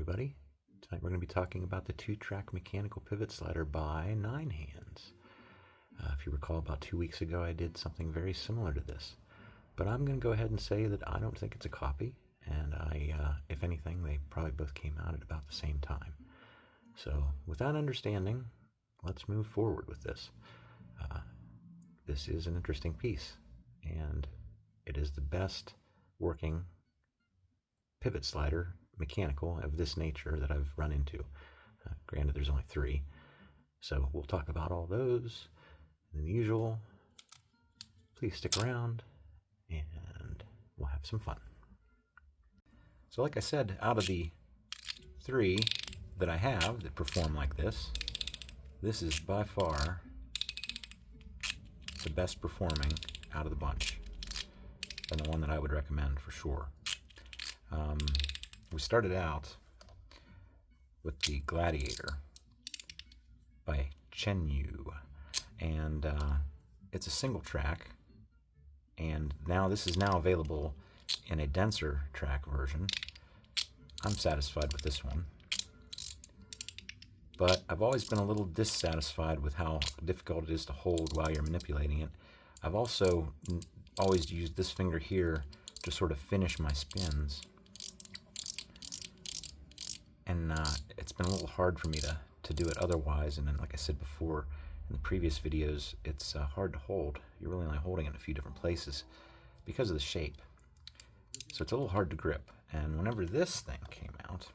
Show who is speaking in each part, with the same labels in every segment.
Speaker 1: everybody. Tonight we're going to be talking about the 2-track mechanical pivot slider by 9 Hands. If you recall, about 2 weeks ago I did something very similar to this. But I'm going to go ahead and say that I don't think it's a copy, and if anything, they probably both came out at about the same time. So with that understanding, let's move forward with this. This is an interesting piece, and it is the best working pivot slider mechanical of this nature that I've run into. Granted, there's only 3, so we'll talk about all those. And the usual, please stick around and we'll have some fun. So like I said, out of the 3 that I have that perform like this is by far the best performing out of the bunch, and the one that I would recommend for sure. We started out with the Gladiator by Chenyu, and it's a single track, and now this is now available in a denser track version. I'm satisfied with this one, but I've always been a little dissatisfied with how difficult it is to hold while you're manipulating it. I've also always used this finger here to sort of finish my spins, and it's been a little hard for me to do it otherwise. And then, like I said before in the previous videos, it's hard to hold. You're really only holding it in a few different places because of the shape, so it's a little hard to grip. And whenever this thing came out,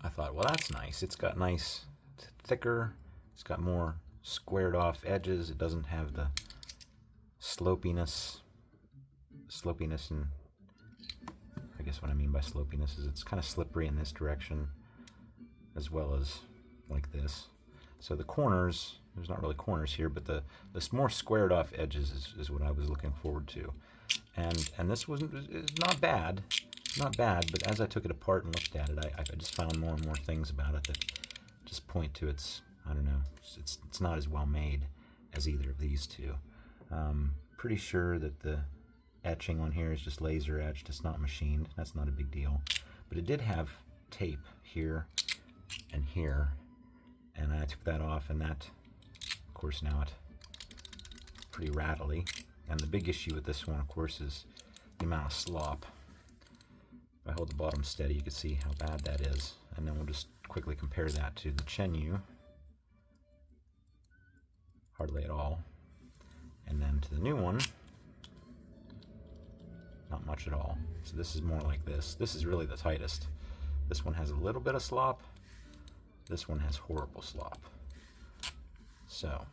Speaker 1: I thought, well, that's nice. It's got nice, thicker, it's got more squared off edges. It doesn't have the slopiness, and I guess what I mean by slopiness is it's kind of slippery in this direction as well as like this. So the corners, there's not really corners here, but the more squared off edges is what I was looking forward to. And this was not bad, but as I took it apart and looked at it, I just found more and more things about it that just point to its, I don't know, it's not as well made as either of these two. Pretty sure that the etching on here is just laser etched, it's not machined. That's not a big deal, but it did have tape here and here, and I took that off, and that, of course, now it's pretty rattly. And the big issue with this one, of course, is the amount of slop. If I hold the bottom steady, you can see how bad that is, and then we'll just quickly compare that to the Chenyu, hardly at all, and then to the new one, not much at all. So this is more like this. This is really the tightest. This one has a little bit of slop. This one has horrible slop. So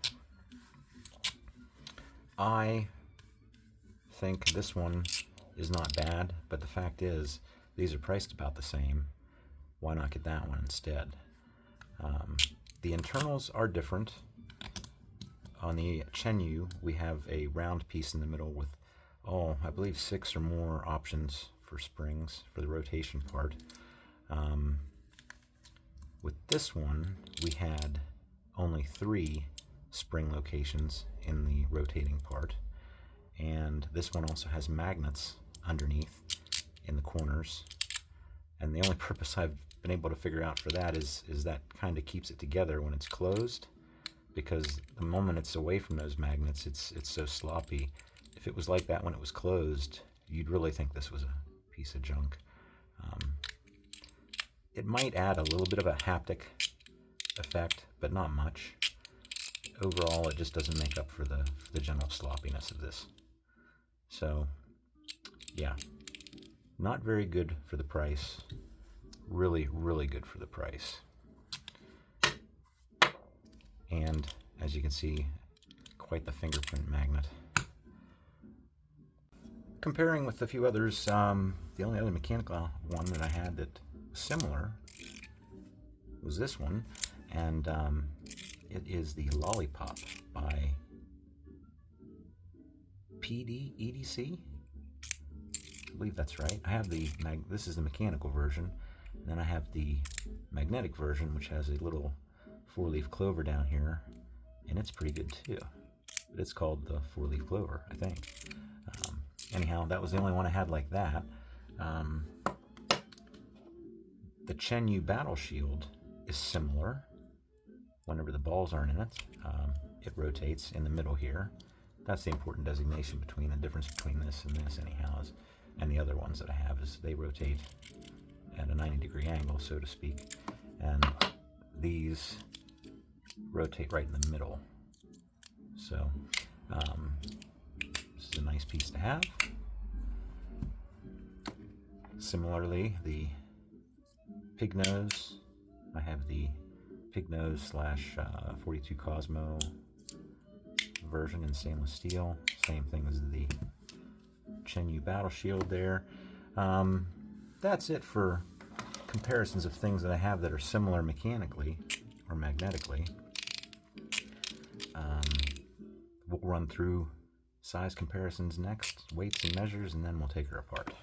Speaker 1: I think this one is not bad, but the fact is these are priced about the same. Why not get that one instead? The internals are different. On the Chenyu, we have a round piece in the middle with, I believe 6 or more options for springs for the rotation part. With this one, we had only 3 spring locations in the rotating part, and this one also has magnets underneath in the corners, and the only purpose I've been able to figure out for that is that kind of keeps it together when it's closed, because the moment it's away from those magnets, it's so sloppy. If it was like that when it was closed, you'd really think this was a piece of junk. It might add a little bit of a haptic effect, but not much. Overall, it just doesn't make up for the general sloppiness of this. So, yeah, not very good for the price. Really, really good for the price. And as you can see, quite the fingerprint magnet. Comparing with a few others, the only other mechanical one that I had that was similar was this one, and it is the Lollipop by EDC. I believe that's right. I have this is the mechanical version, and then I have the magnetic version, which has a little 4-leaf clover down here, and it's pretty good too. But it's called the 4-leaf clover, I think. Anyhow, that was the only one I had like that. The Chen battle shield is similar. Whenever the balls aren't in it, it rotates in the middle here. That's the important designation between the difference between this and this anyhow, and the other ones that I have is they rotate at a 90-degree angle, so to speak, and these rotate right in the middle. So this is a nice piece to have. Similarly, the pig nose, I have the pig nose / 42 Cosmo version in stainless steel. Same thing as the Chen battle shield there. That's it for comparisons of things that I have that are similar mechanically or magnetically. We'll run through size comparisons next, weights and measures, and then we'll take her apart.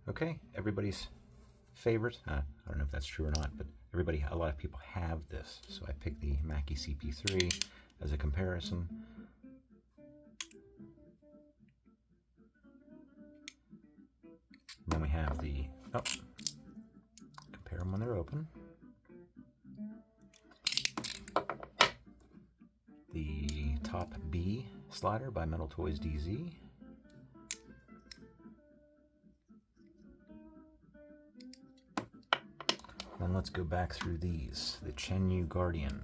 Speaker 1: Okay, everybody's favorite, I don't know if that's true or not, but a lot of people have this, so I picked the Mackie CP3 as a comparison. And then we have the, compare them when they're open. The Top B slider by Metal Toys DZ. Then let's go back through these. The Chen Guardian.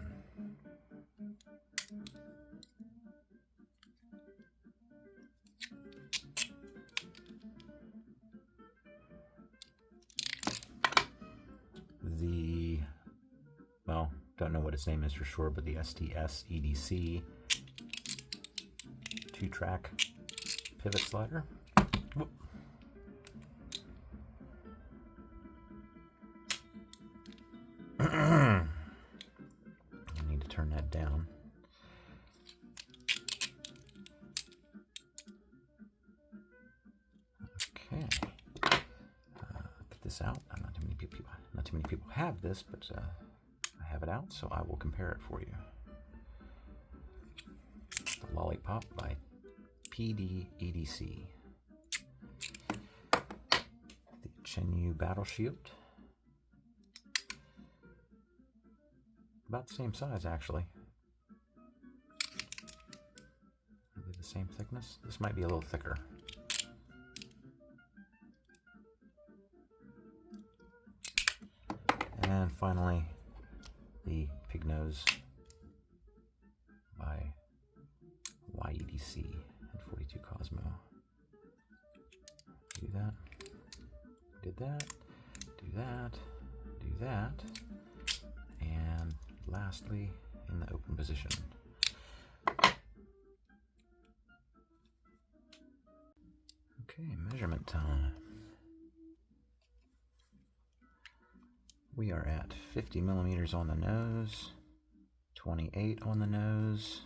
Speaker 1: The, well, don't know what its name is for sure, but the STS EDC 2-track pivot slider. Whoop. I need to turn that down. Okay, get this out. Not too many people have this, but I have it out, so I will compare it for you. The Lollipop by PD EDC. The Chen Battle Shield. About the same size, actually. Maybe the same thickness. This might be a little thicker. And finally, the Pig Nose by YEDC and 42 Cosmo. Do that. Did that. Do that. Do that. And lastly, in the open position. Okay, measurement time. We are at 50 millimeters on the nose, 28 on the nose,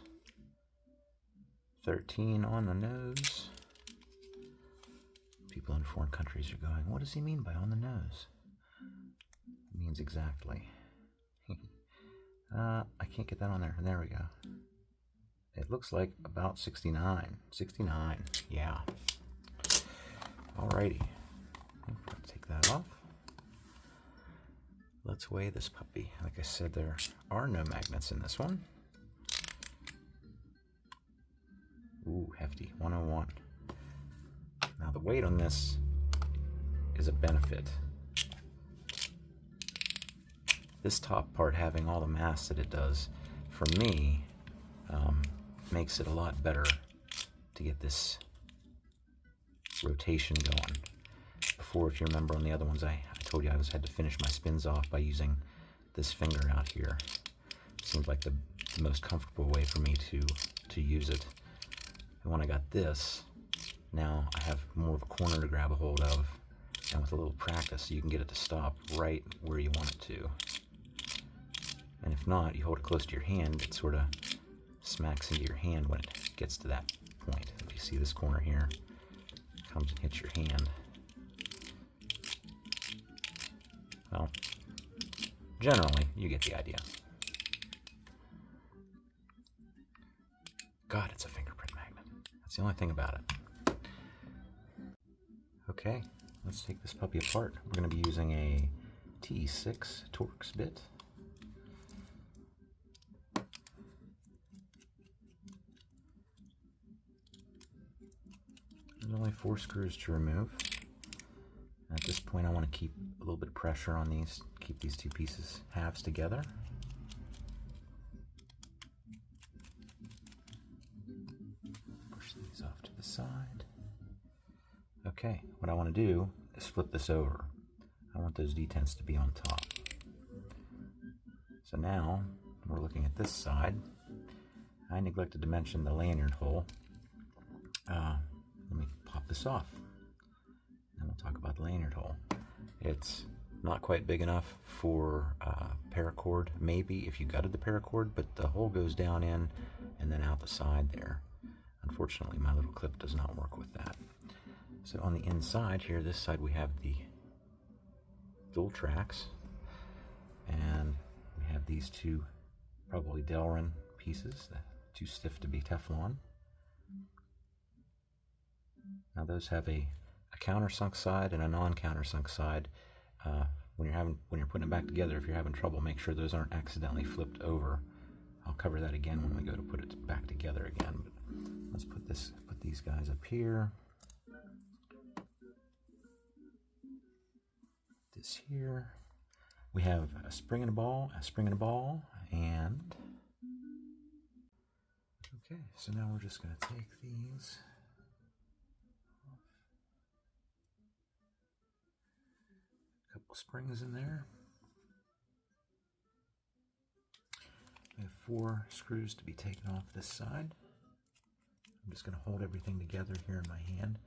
Speaker 1: 13 on the nose. People in foreign countries are going, what does he mean by on the nose? It means exactly. I can't get that on there. There we go. It looks like about 69. 69, yeah. Alrighty. Take that off. Let's weigh this puppy. Like I said, there are no magnets in this one. Ooh, hefty, 101. Now the weight on this is a benefit. This top part having all the mass that it does, for me, makes it a lot better to get this rotation going. Before, if you remember on the other ones, I told you I had to finish my spins off by using this finger out here. Seemed like the most comfortable way for me to use it. And when I got this, now I have more of a corner to grab a hold of, and with a little practice you can get it to stop right where you want it to. And if not, you hold it close to your hand, it sort of smacks into your hand when it gets to that point. If you see this corner here, it comes and hits your hand. Well, generally, you get the idea. God, it's a fingerprint magnet. That's the only thing about it. Okay, let's take this puppy apart. We're going to be using a T6 Torx bit. There's only 4 screws to remove. At this point, I want to keep a little bit of pressure on these, keep these two pieces halves together. Push these off to the side. Okay, what I want to do is flip this over. I want those detents to be on top. So now we're looking at this side. I neglected to mention the lanyard hole. Let me pop this off. Then we'll talk about the lanyard hole. It's not quite big enough for paracord, maybe if you gutted the paracord, but the hole goes down in and then out the side there. Unfortunately, my little clip does not work with that. So on the inside here, this side, we have the dual tracks, and we have these two probably Delrin pieces, too stiff to be Teflon. Now those have a countersunk side and a non-countersunk side. When you're putting it back together, if you're having trouble, make sure those aren't accidentally flipped over. I'll cover that again when we go to put it back together again. But let's put these guys up here. This here. We have a spring and a ball, and okay. So now we're just going to take these. Couple springs in there. We have 4 screws to be taken off this side. I'm just going to hold everything together here in my hand.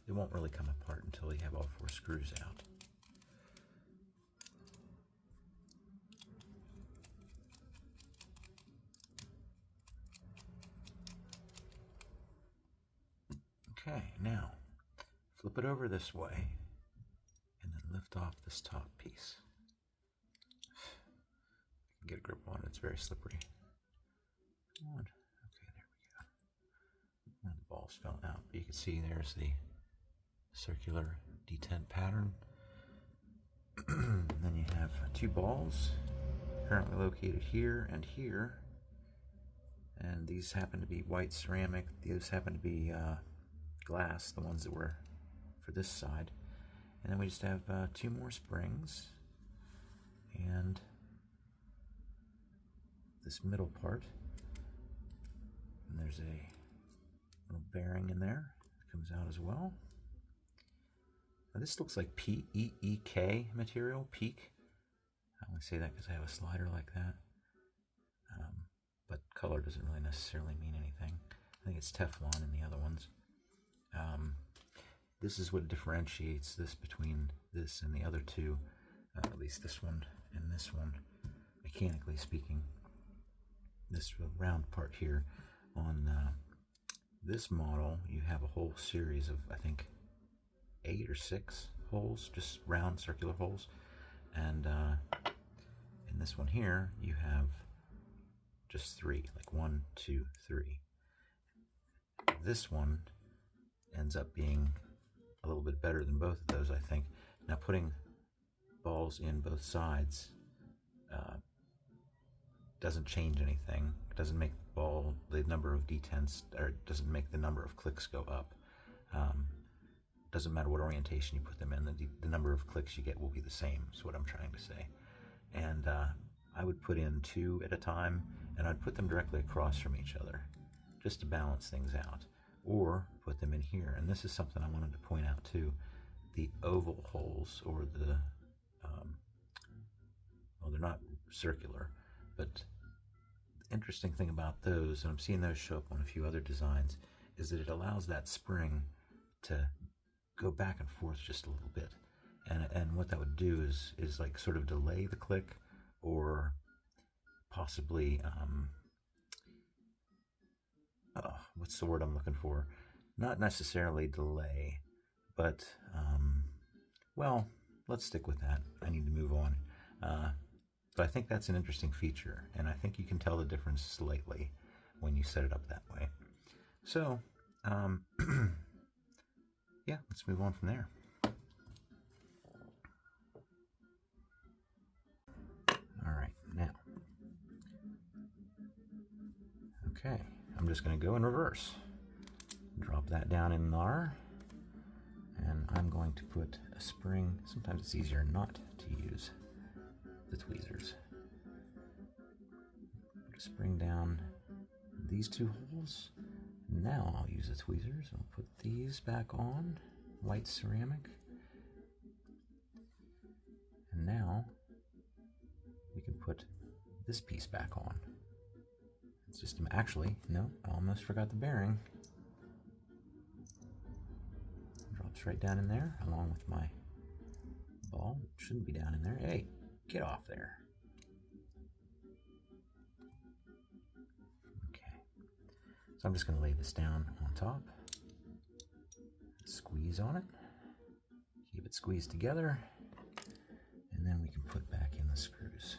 Speaker 1: They won't really come apart until you have all 4 screws out. Okay, now flip it over this way and then lift off this top piece. Get a grip on it, it's very slippery. Come on. Okay, there we go. And the balls fell out, but you can see there's the circular detent pattern. Then you have 2 balls currently located here and here. And these happen to be white ceramic, these happen to be glass, the ones that were for this side. And then we just have 2 more springs and this middle part, and there's a little bearing in there that comes out as well. Now this looks like PEEK material, PEEK. I only say that because I have a slider like that, but color doesn't really necessarily mean anything. I think it's Teflon in the other ones. This is what differentiates this between this and the other two, at least this one and this one, mechanically speaking. This round part here, on this model, you have a whole series of, I think, 8 or 6 holes, just round circular holes. And in this one here, you have just 3, like 1, 2, 3. This one ends up being a little bit better than both of those, I think. Now putting balls in both sides doesn't change anything. It doesn't make the number of detents, or it doesn't make the number of clicks go up. Doesn't matter what orientation you put them in, the number of clicks you get will be the same, is what I'm trying to say. And I would put in 2 at a time, and I'd put them directly across from each other, just to balance things out. Or put them in here. And this is something I wanted to point out too. The oval holes, or the, well, they're not circular, but the interesting thing about those, and I'm seeing those show up on a few other designs, is that it allows that spring to go back and forth just a little bit. And what that would do is like sort of delay the click, or possibly, what's the word I'm looking for? Not necessarily delay, but, well, let's stick with that. I need to move on. But I think that's an interesting feature, and I think you can tell the difference slightly when you set it up that way. So, yeah, let's move on from there. Okay, I'm just going to go in reverse. Drop that down in there. And I'm going to put a spring. Sometimes it's easier not to use the tweezers. Put a spring down these two holes. Now I'll use the tweezers. I'll put these back on, white ceramic. And now we can put this piece back on. It's just, actually, no, I almost forgot the bearing. Drops right down in there along with my ball. It shouldn't be down in there. Hey, get off there. Okay, so I'm just going to lay this down on top. Squeeze on it. Keep it squeezed together. And then we can put back in the screws.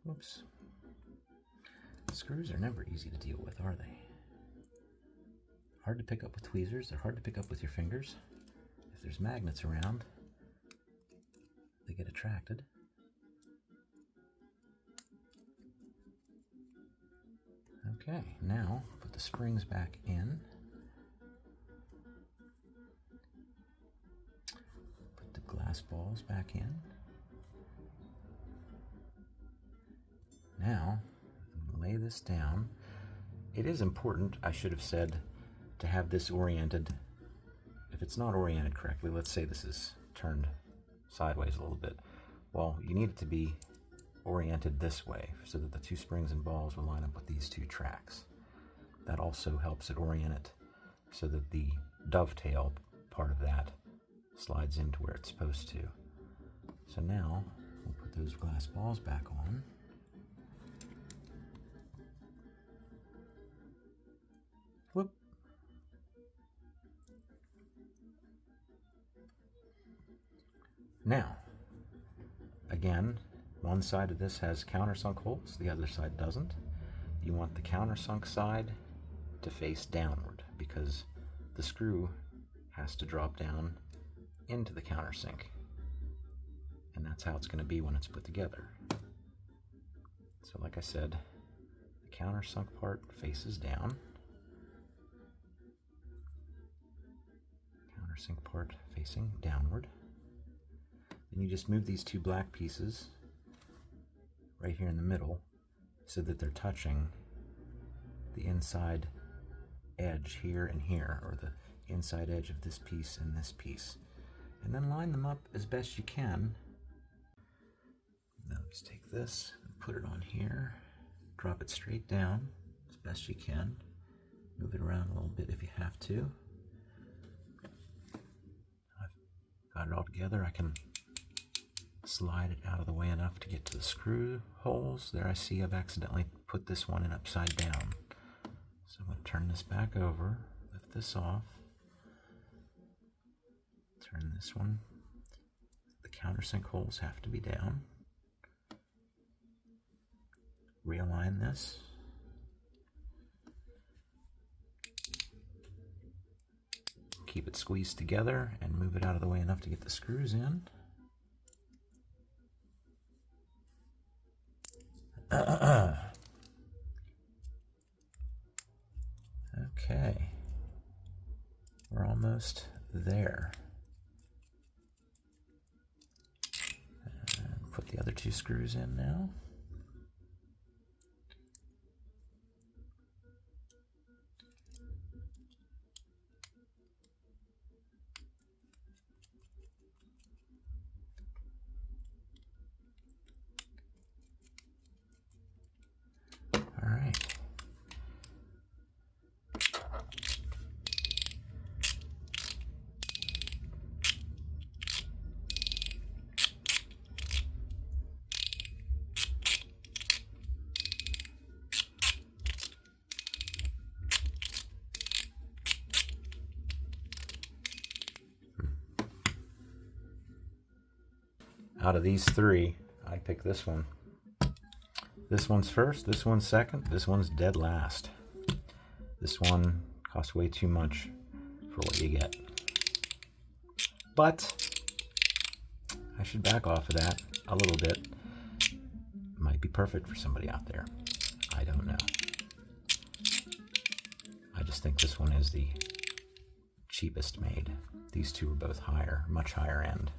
Speaker 1: Whoops. Screws are never easy to deal with, are they? Hard to pick up with tweezers. They're hard to pick up with your fingers. If there's magnets around, they get attracted. Okay, now put the springs back in. Put the glass balls back in. Now, lay this down. It is important, I should have said, to have this oriented. If it's not oriented correctly, let's say this is turned sideways a little bit, well, you need it to be oriented this way so that the two springs and balls will line up with these two tracks. That also helps it orient it so that the dovetail part of that slides into where it's supposed to. So now we'll put those glass balls back on. Whoop. Now, again, one side of this has countersunk holes, the other side doesn't. You want the countersunk side to face downward because the screw has to drop down into the countersink. And that's how it's going to be when it's put together. So like I said, the countersunk part faces down. Countersink part facing downward. Then you just move these two black pieces right here in the middle so that they're touching the inside edge here and here, or the inside edge of this piece and this piece. And then line them up as best you can. Now just take this and put it on here. Drop it straight down as best you can. Move it around a little bit if you have to. I've got it all together. I can slide it out of the way enough to get to the screw holes. There, I see I've accidentally put this one in upside down. So I'm going to turn this back over, lift this off, turn this one. The countersink holes have to be down. Realign this. Keep it squeezed together and move it out of the way enough to get the screws in. Okay, we're almost there. And put the other two screws in now. All right. Out of these three, I picked this one. This one's first, this one's second, this one's dead last. This one costs way too much for what you get. But I should back off of that a little bit. Might be perfect for somebody out there. I don't know. I just think this one is the cheapest made. These two are both higher, much higher end.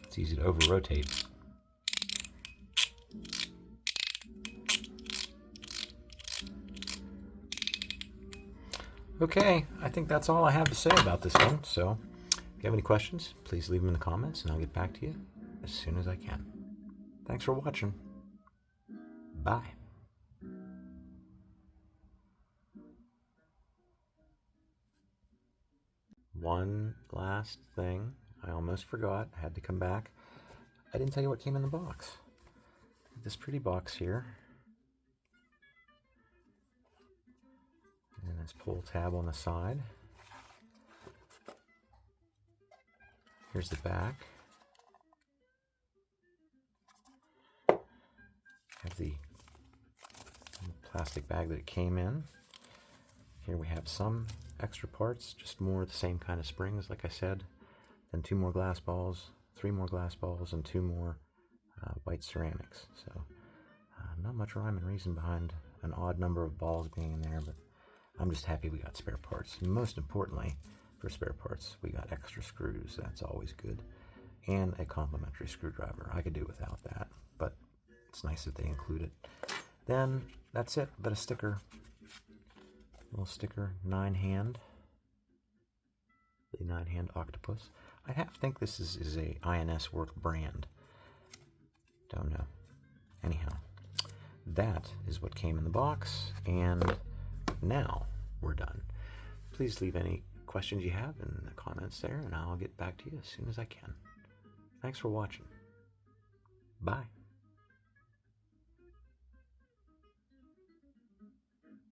Speaker 1: It's easy to over-rotate. Okay, I think that's all I have to say about this one. So if you have any questions, please leave them in the comments and I'll get back to you as soon as I can. Thanks for watching. Bye. One last thing I almost forgot. I had to come back. I didn't tell you what came in the box. This pretty box here. And this pull tab on the side. Here's the back. Have the plastic bag that it came in. Here we have some extra parts, just more of the same kind of springs, like I said. Then 2 more glass balls, 3 more glass balls, and 2 more white ceramics. So not much rhyme and reason behind an odd number of balls being in there, but I'm just happy we got spare parts. And most importantly, for spare parts, we got extra screws. That's always good. And a complimentary screwdriver. I could do without that, but it's nice that they include it. Then that's it, but a sticker. Little sticker, 9-hand. The 9-hand octopus. I have to think this is a INS work brand. Don't know. Anyhow, that is what came in the box, and now we're done. Please leave any questions you have in the comments there, and I'll get back to you as soon as I can. Thanks for watching. Bye.